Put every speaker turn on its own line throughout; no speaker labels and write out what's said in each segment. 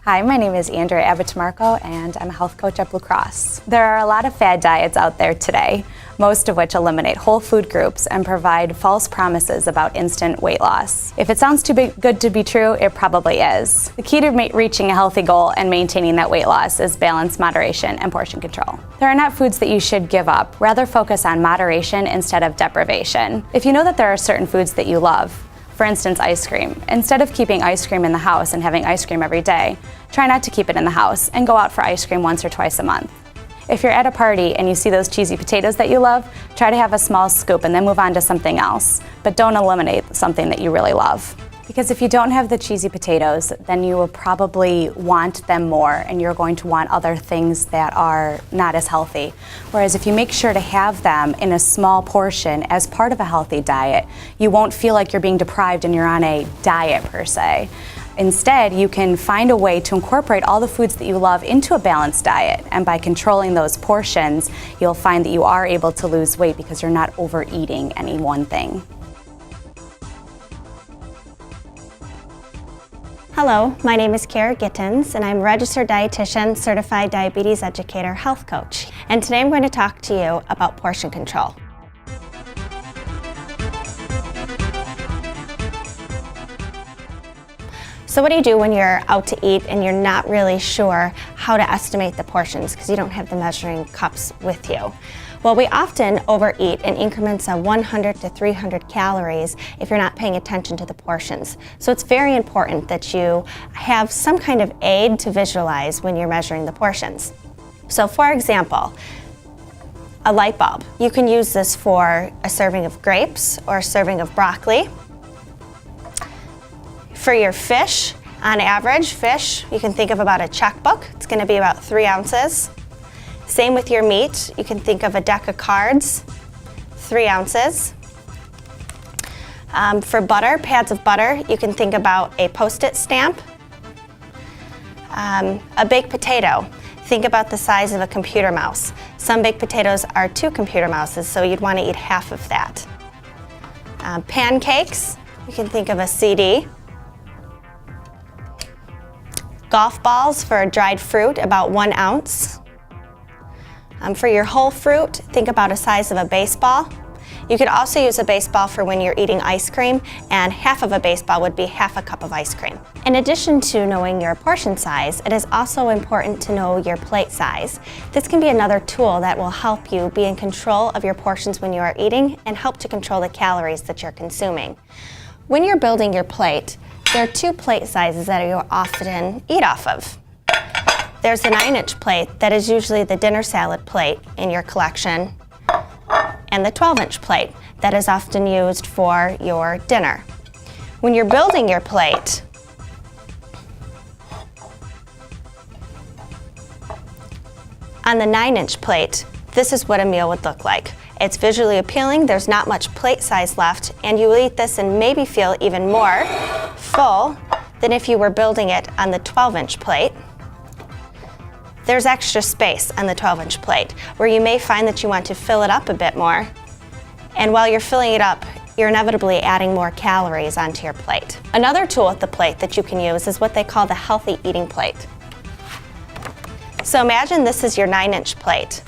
Hi, my name is Andrea Abatemarco and I'm a health coach at Blue Cross. There are a lot of fad diets out there today, most of which eliminate whole food groups and provide false promises about instant weight loss. If it sounds too good to be true, it probably is. The key to reaching a healthy goal and maintaining that weight loss is balance, moderation, and portion control. There are not foods that you should give up, rather focus on moderation instead of deprivation. If you know that there are certain foods that you love, for instance, ice cream. Instead of keeping ice cream in the house and having ice cream every day, try not to keep it in the house and go out for ice cream once or twice a month. If you're at a party and you see those cheesy potatoes that you love, try to have a small scoop and then move on to something else. But don't eliminate something that you really love. Because if you don't have the cheesy potatoes, then you will probably want them more and you're going to want other things that are not as healthy. Whereas if you make sure to have them in a small portion as part of a healthy diet, you won't feel like you're being deprived and you're on a diet per se. Instead, you can find a way to incorporate all the foods that you love into a balanced diet. And by controlling those portions, you'll find that you are able to lose weight because you're not overeating any one thing.
Hello, my name is Kara Gittins and I'm a registered dietitian, certified diabetes educator, health coach. And today I'm going to talk to you about portion control. So what do you do when you're out to eat and you're not really sure how to estimate the portions because you don't have the measuring cups with you? Well, we often overeat in increments of 100 to 300 calories if you're not paying attention to the portions. So it's very important that you have some kind of aid to visualize when you're measuring the portions. So for example, a light bulb. You can use this for a serving of grapes or a serving of broccoli. For your fish, on average, you can think of about a checkbook. It's going to be about 3 ounces. Same with your meat. You can think of a deck of cards, 3 ounces. For butter, pads of butter, you can think about a Post-it stamp. A baked potato, think about the size of a computer mouse. Some baked potatoes are 2 computer mouses, so you'd want to eat half of that. Pancakes, you can think of a CD. Golf balls for dried fruit, about 1 ounce. For your whole fruit, think about a size of a baseball. You could also use a baseball for when you're eating ice cream, and half of a baseball would be half a cup of ice cream. In addition to knowing your portion size, it is also important to know your plate size. This can be another tool that will help you be in control of your portions when you are eating and help to control the calories that you're consuming. When you're building your plate, there are 2 plate sizes that you often eat off of. There's the 9-inch plate that is usually the dinner salad plate in your collection, and the 12-inch plate that is often used for your dinner. When you're building your plate, on the 9-inch plate, this is what a meal would look like. It's visually appealing, there's not much plate size left, and you will eat this and maybe feel even more full than if you were building it on the 12-inch plate. There's extra space on the 12-inch plate where you may find that you want to fill it up a bit more. And while you're filling it up, you're inevitably adding more calories onto your plate. Another tool with the plate that you can use is what they call the healthy eating plate. So imagine this is your 9-inch plate.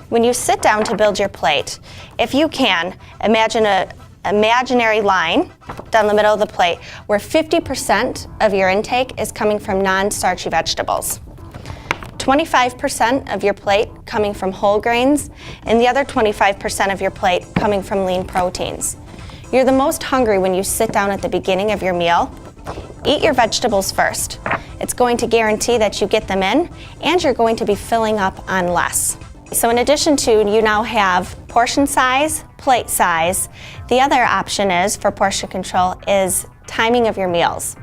When you sit down to build your plate, if you can, imagine an imaginary line down the middle of the plate where 50% of your intake is coming from non-starchy vegetables. 25% of your plate coming from whole grains, and the other 25% of your plate coming from lean proteins. You're the most hungry when you sit down at the beginning of your meal. Eat your vegetables first. It's going to guarantee that you get them in, and you're going to be filling up on less. So in addition to you now have portion size, plate size, the other option is for portion control is timing of your meals.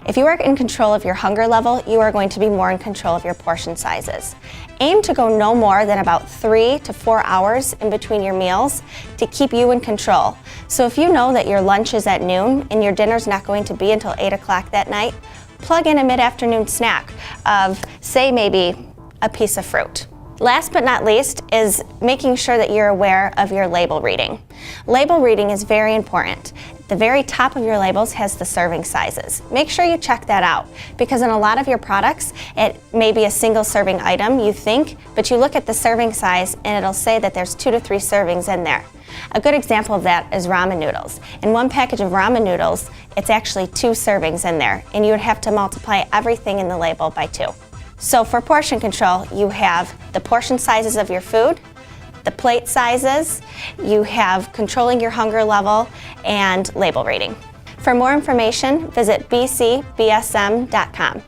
If you are in control of your hunger level, you are going to be more in control of your portion sizes. Aim to go no more than about 3 to 4 hours in between your meals to keep you in control. So if you know that your lunch is at noon and your dinner's not going to be until 8 o'clock that night, plug in a mid-afternoon snack of, say, maybe a piece of fruit. Last but not least is making sure that you're aware of your label reading. Label reading is very important. The very top of your labels has the serving sizes. Make sure you check that out, because in a lot of your products, it may be a single serving item, you think, but you look at the serving size and it'll say that there's 2 to 3 servings in there. A good example of that is ramen noodles. In one package of ramen noodles, it's actually 2 servings in there, and you would have to multiply everything in the label by 2. So for portion control, you have the portion sizes of your food, the plate sizes, you have controlling your hunger level, and label reading. For more information, visit bcbsm.com.